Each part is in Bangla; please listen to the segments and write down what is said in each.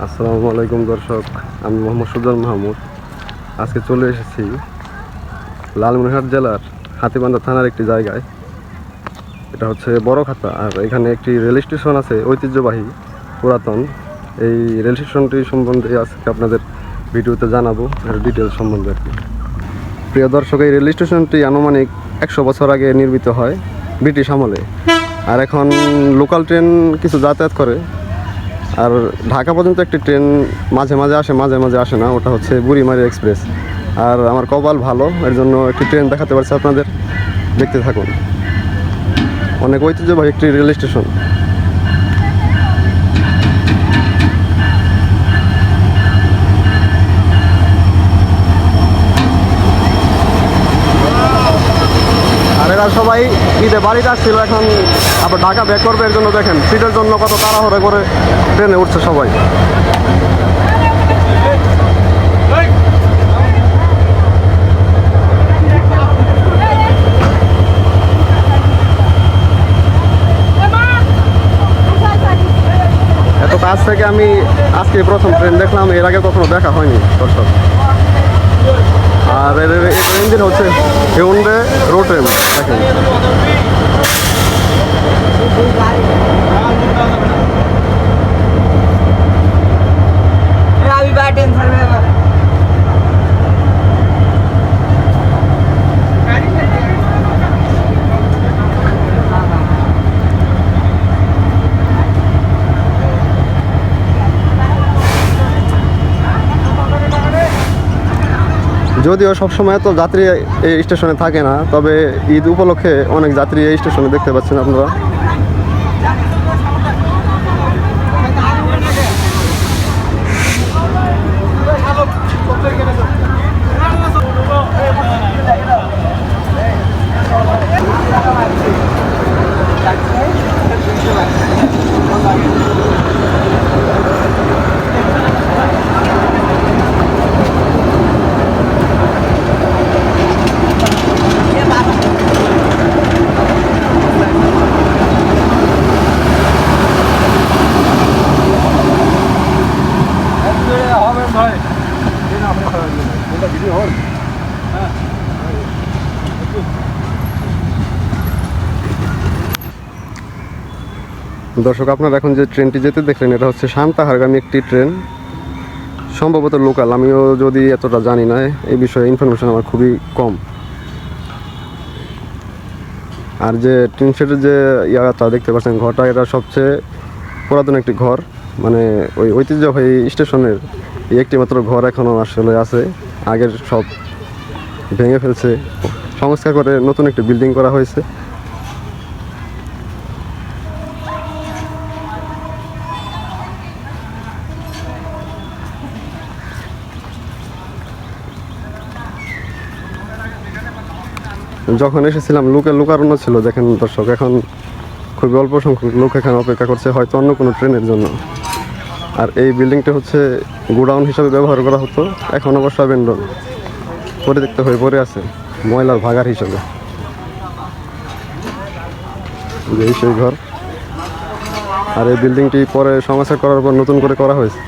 আসসালামু আলাইকুম দর্শক, আমি মোহাম্মদ সুজন মাহমুদ। আজকে চলে এসেছি লালমনিরহাট জেলার হাতীবান্ধা থানার একটি জায়গায়। এটা হচ্ছে বড়খাতা, আর এখানে একটি রেল স্টেশন আছে ঐতিহ্যবাহী পুরাতন। এই রেল স্টেশনটি সম্বন্ধে আজকে আপনাদের ভিডিওতে জানাবো এর ডিটেলস সম্বন্ধে আর কি। প্রিয় দর্শক, এই রেল স্টেশনটি আনুমানিক 100 বছর আগে নির্মিত হয় ব্রিটিশ আমলে। আর এখন লোকাল ট্রেন কিছু যাতায়াত করে। আর ঢাকা পর্যন্ত একটি ট্রেন মাঝে মাঝে আসে, মাঝে মাঝে আসে না, ওটা হচ্ছে বুড়িমারি এক্সপ্রেস। আর আমার কপাল ভালো, এর জন্য একটি ট্রেন দেখাতে পারছি আপনাদের, দেখতে থাকুন। অনেক ঐতিহ্যবাহী একটি রেল স্টেশন। আর এরা সবাই ঈদে বাড়িতে আসছিল, এখন আবার ঢাকা ব্যাক করবে। এর জন্য দেখেন সিটের জন্য কত তাড়াহুড়ো করে ট্রেনে উঠছে সবাই। এত কাছ থেকে আমি আজকে প্রথম ট্রেন দেখলাম, এর আগে কখনো দেখা হয়নি দর্শক। আর এর ইঞ্জিন হচ্ছে হিউন্ডে রোটেম, দেখেন। যদিও সবসময় তো যাত্রী এই স্টেশনে থাকে না, তবে ঈদ উপলক্ষে অনেক যাত্রী এই স্টেশনে দেখতে পাচ্ছেন আপনারা। দর্শক, আপনারা এখন যে ট্রেনটি যেতে দেখলেন, এটা হচ্ছে সান্তাহারগামী একটি ট্রেন, সম্ভবত লোকাল। আমিও যদি এতটা জানি না, এই বিষয়ে ইনফরমেশন আমার খুবই কম। আর যে ট্রেন সেটের যে ইয়াটা দেখতে পাচ্ছেন, ঘরটা, এটা সবচেয়ে পুরাতন একটি ঘর। মানে ওই ঐতিহ্যবাহী স্টেশনের এই একটি মাত্র ঘর এখনও আসলে আছে। আগের সব ভেঙে ফেলছে, সংস্কার করে নতুন একটি বিল্ডিং করা হয়েছে। যখন এসেছিলাম লোকারণ্য ছিল, দেখেন দর্শক। এখন খুবই অল্প সংখ্যক লোক এখানে অপেক্ষা করছে, হয়তো অন্য কোনো ট্রেনের জন্য। আর এই বিল্ডিংটা হচ্ছে গোডাউন হিসাবে ব্যবহার করা হতো, এখন অবশ্য অ্যাবেন্ডন, পরিত্যক্ত হয়ে পড়ে আছে ময়লার ভাগার হিসাবে। এই সেই ঘর। আর এই বিল্ডিংটি পরে সংস্কার করার পর নতুন করে করা হয়েছে।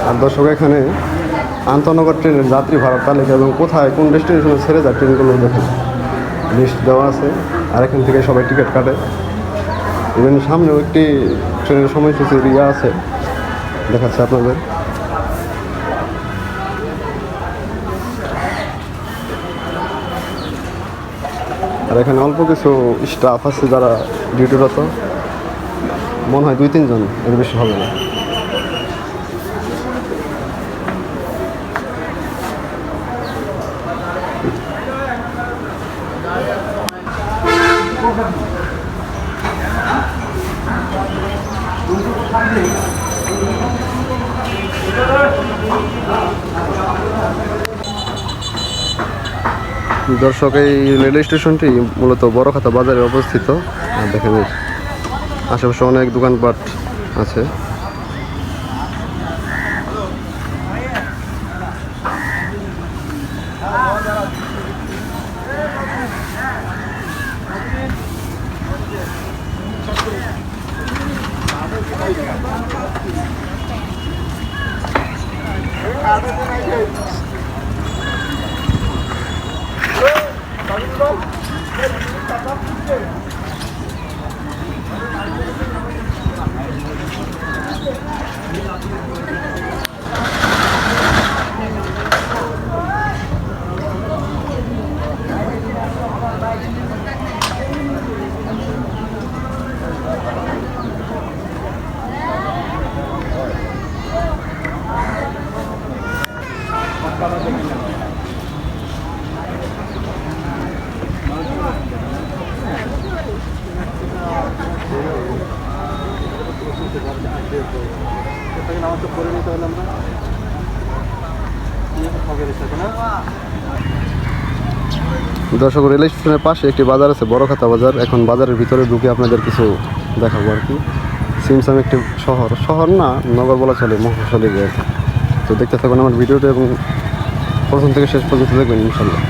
আর দর্শক, এখানে আন্তনগর ট্রেনের যাত্রী ভাড়ার তালিকা এবং কোথায় কোন ডেস্টিনেশনে ছেড়ে যায় ট্রেনগুলো দেখেন লিস্ট দেওয়া আছে। আর এখান থেকে সবাই টিকিট কাটে। ইভেন সামনেও একটি ট্রেনের সময়সূচির ইয়ে আছে, দেখাচ্ছে আপনাদের। আর এখানে অল্প কিছু স্টাফ আছে যারা ডিউটিরত, মনে হয় 2-3 জন, এর বেশি হবে না। দর্শক, এই রেল স্টেশনটি মূলত বড়খাতা বাজারে অবস্থিত। আর দেখেন এর আশেপাশে অনেক দোকানপাট আছে। দর্শক, রেল স্টেশনের পাশে একটি বাজার আছে, বড়খাতা বাজার। এখন বাজারের ভিতরে ঢুকে আপনাদের কিছু দেখাবো আর কি। সিমসাম একটি শহর না, নগর বলা চলে, মফস্বলী আর কি। তো দেখতে থাকুন আমার ভিডিওটা এবং প্রথম থেকে শেষ পর্যন্ত দেখবেন ইনশাল্লাহ।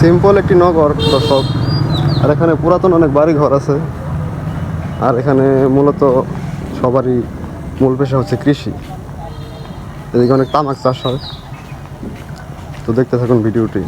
সিম্পল একটি নগর দর্শক। আর এখানে পুরাতন অনেক বাড়ি ঘর আছে। আর এখানে মূলত সবারই মূল পেশা হচ্ছে কৃষি। এদিকে অনেক তামাক চাষ হয়। তো দেখতে থাকুন ভিডিওটি।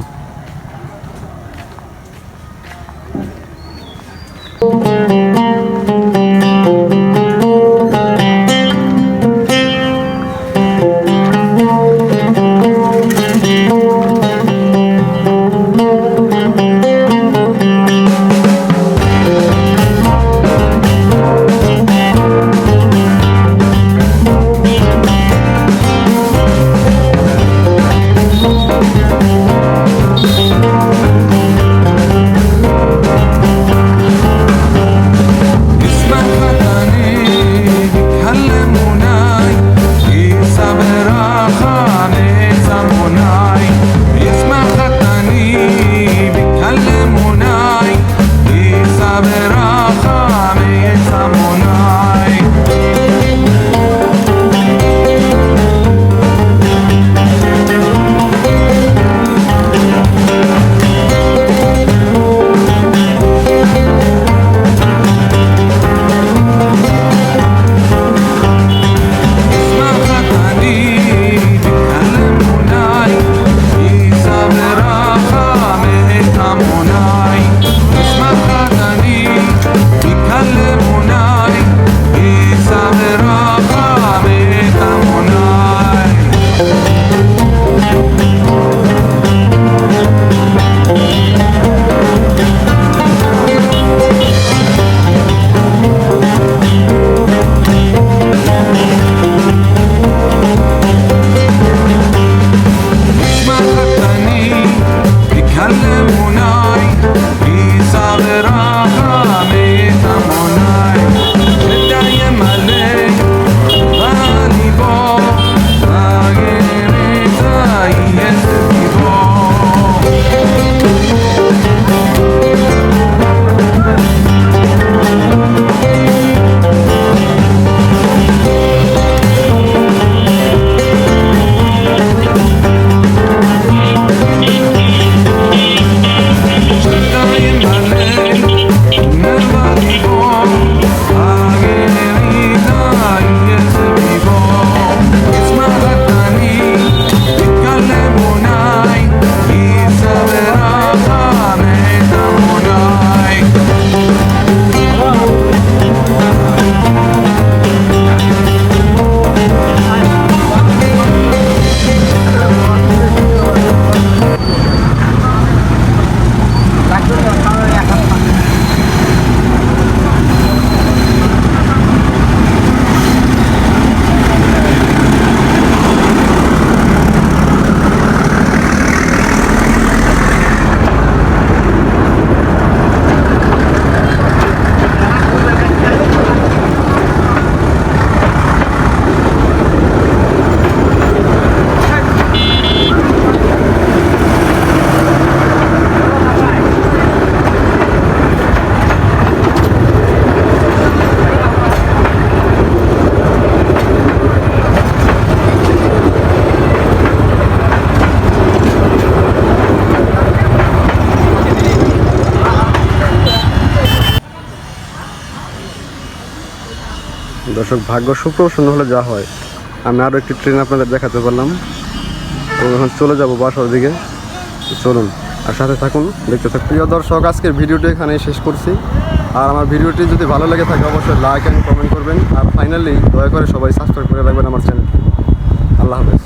দর্শক, ভাগ্য সুপ্রসন্ন হলে যা হয়। আমি আরও একটি ট্রেন আপনাদের দেখাতে পারলাম এবং এখন চলে যাব বাসার দিকে। চলুন আর সাথে থাকুন, দেখতে থাকুন। প্রিয় দর্শক, আজকের ভিডিওটি এখানেই শেষ করছি। আর আমার ভিডিওটি যদি ভালো লেগে থাকে অবশ্যই লাইক অ্যান্ড কমেন্ট করবেন। আর ফাইনালি দয়া করে সবাই সাবস্ক্রাইব করে রাখবেন আমার চ্যানেলটি। আল্লাহ হাফেজ।